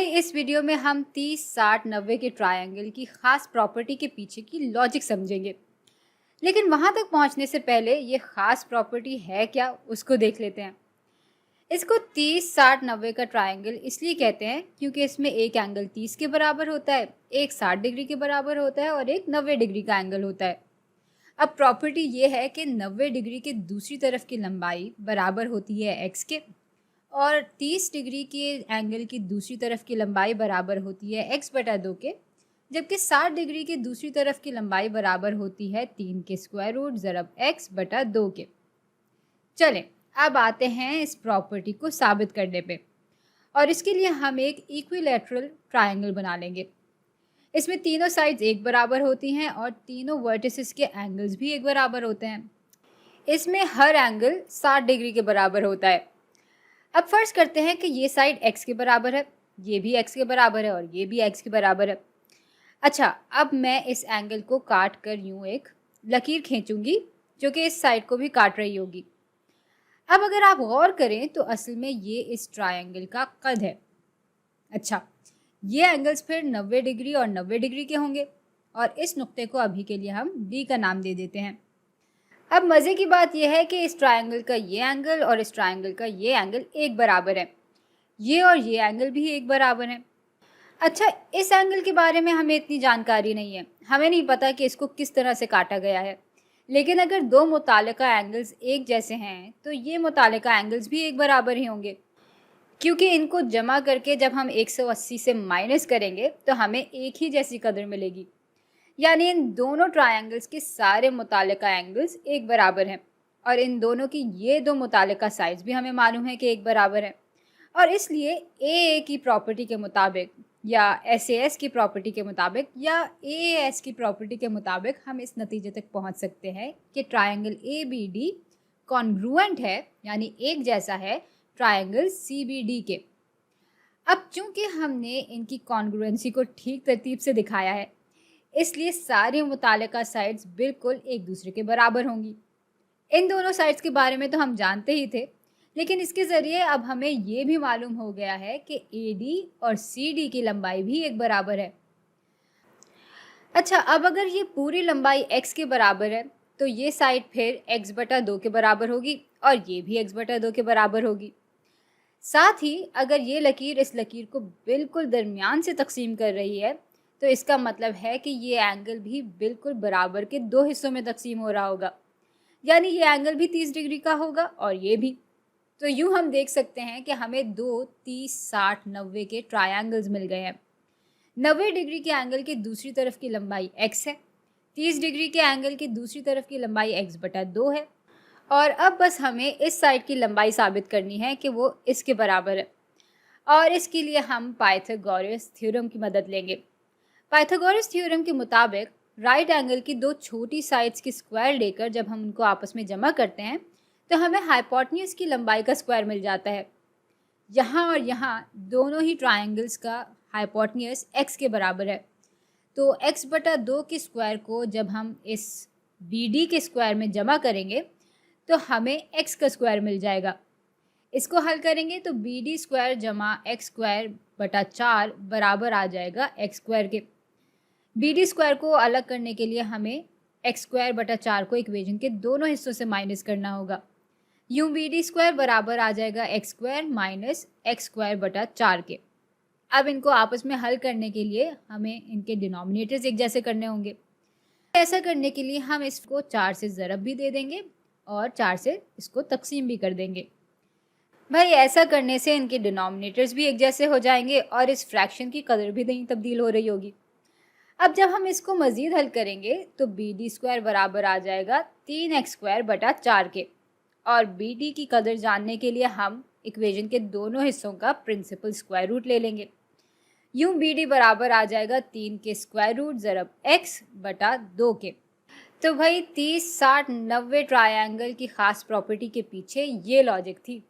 भाई इस वीडियो में हम 30, 60, 90 के ट्रायंगल की खास प्रॉपर्टी के पीछे की लॉजिक समझेंगे। लेकिन वहां तक पहुंचने से पहले ये खास प्रॉपर्टी है क्या उसको देख लेते हैं। इसको 30, 60, 90 का ट्रायंगल इसलिए कहते हैं क्योंकि इसमें एक एंगल 30 के बराबर होता है, एक 60 डिग्री के बराबर होता है और एक 90 डिग्री का एंगल होता है। अब प्रॉपर्टी ये है कि 90 डिग्री के दूसरी तरफ की लंबाई बराबर होती है एक्स के और 30 डिग्री के एंगल की दूसरी तरफ की लंबाई बराबर होती है x बटा 2 के, जबकि 60 डिग्री की दूसरी तरफ की लंबाई बराबर होती है 3 के स्क्वायर रूट ज़रब x बटा 2 के। चलें अब आते हैं इस प्रॉपर्टी को साबित करने पे, और इसके लिए हम एक इक्विलैटरल ट्रायंगल बना लेंगे। इसमें तीनों साइड्स एक बराबर होती हैं और तीनों वर्टिसेस के एंगल्स भी एक बराबर होते हैं। इसमें हर एंगल 60 डिग्री के बराबर होता है। अब फर्ज करते हैं कि ये साइड x के बराबर है, ये भी x के बराबर है और ये भी x के बराबर है। अच्छा, अब मैं इस एंगल को काट कर यूँ एक लकीर खींचूंगी जो कि इस साइड को भी काट रही होगी। अब अगर आप गौर करें तो असल में ये इस ट्रायंगल का कद है। अच्छा, ये एंगल्स फिर 90 डिग्री और 90 डिग्री के होंगे और इस नुक्ते को अभी के लिए हम D का नाम दे देते हैं। अब मज़े की बात यह है कि इस ट्रायंगल का ये एंगल और इस ट्रायंगल का ये एंगल एक बराबर है। ये और ये एंगल भी एक बराबर है। अच्छा, इस एंगल के बारे में हमें इतनी जानकारी नहीं है, हमें नहीं पता कि इसको किस तरह से काटा गया है। लेकिन अगर दो मुतालिका एंगल्स एक जैसे हैं तो ये मुतालिका एंगल्स भी एक बराबर ही होंगे, क्योंकि इनको जमा करके जब हम 180 से माइनस करेंगे तो हमें एक ही जैसी कदर मिलेगी। यानी इन दोनों ट्रायंगल्स के सारे मुतालिका एंगल्स एक बराबर हैं और इन दोनों की ये दो मुतालिका साइड्स भी हमें मालूम है कि एक बराबर है। और इसलिए ए की प्रॉपर्टी के मुताबिक या एस की प्रॉपर्टी के मुताबिक या एस की प्रॉपर्टी के मुताबिक हम इस नतीजे तक पहुंच सकते हैं कि triangle A B D congruent है, यानी एक जैसा है ट्रायंगल सी बी डी के। अब चूंकि हमने इनकी कॉन्ग्रुएंसी को ठीक तरतीब से दिखाया है, इसलिए सारी मुतालिका साइड्स बिल्कुल एक दूसरे के बराबर होंगी। इन दोनों साइड्स के बारे में तो हम जानते ही थे, लेकिन इसके ज़रिए अब हमें ये भी मालूम हो गया है कि AD और CD की लंबाई भी एक बराबर है। अच्छा, अब अगर ये पूरी लंबाई x के बराबर है तो ये साइड फिर x बटा 2 के बराबर होगी और ये भी x बटा 2 के बराबर होगी। साथ ही अगर ये लकीर इस लकीर को बिल्कुल दरमियान से तकसीम कर रही है तो इसका मतलब है कि ये एंगल भी बिल्कुल बराबर के दो हिस्सों में तकसीम हो रहा होगा, यानी ये एंगल भी 30 डिग्री का होगा और ये भी। तो यूँ हम देख सकते हैं कि हमें दो 30, 60, 90 के ट्रायंगल्स मिल गए हैं। 90 डिग्री के एंगल की दूसरी तरफ की लंबाई x है, 30 डिग्री के एंगल की दूसरी तरफ की लंबाई x बटा 2 है और अब बस हमें इस साइड की लंबाई साबित करनी है कि वो इसके बराबर है। और इसके लिए हम पाइथागोरस थ्योरम की मदद लेंगे। पाइथागोरस थ्योरम के मुताबिक राइट एंगल की दो छोटी साइड्स की स्क्वायर लेकर जब हम उनको आपस में जमा करते हैं तो हमें हाइपोटेन्यूज की लंबाई का स्क्वायर मिल जाता है। यहाँ और यहाँ दोनों ही ट्रायंगल्स का हाइपोटेन्यूज x के बराबर है, तो x बटा 2 के स्क्वायर को जब हम इस BD के स्क्वायर में जमा करेंगे तो हमें x का स्क्वायर मिल जाएगा। इसको हल करेंगे तो BD स्क्वायर जमा x स्क्वायर बटा 4 बराबर आ जाएगा x स्क्वायर के। BD स्क्वायर को अलग करने के लिए हमें x स्क्वायर बटा 4 को इक्वेशन के दोनों हिस्सों से माइनस करना होगा। यूँ BD स्क्वायर बराबर आ जाएगा x square minus x square बटा 4 के। अब इनको आपस में हल करने के लिए हमें इनके डिनोमिनेटर्स एक जैसे करने होंगे। ऐसा करने के लिए हम इसको 4 से ज़रब भी दे देंगे और 4 से इसको तकसीम भी कर देंगे। भाई ऐसा करने से इनके डिनोमिनेटर्स भी एक जैसे हो जाएंगे और इस फ्रैक्शन की कदर भी नहीं तब्दील हो रही होगी। अब जब हम इसको मज़ीद हल करेंगे तो BD स्क्वायर बराबर आ जाएगा 3x स्क्वायर बटा 4 के और BD की कदर जानने के लिए हम इक्वेशन के दोनों हिस्सों का प्रिंसिपल स्क्वायर रूट ले लेंगे। यूँ BD बराबर आ जाएगा 3 के स्क्वायर रूट ज़रब x बटा 2 के। तो भाई 30, 60, 90 ट्रायंगल की ख़ास प्रॉपर्टी के पीछे ये लॉजिक थी।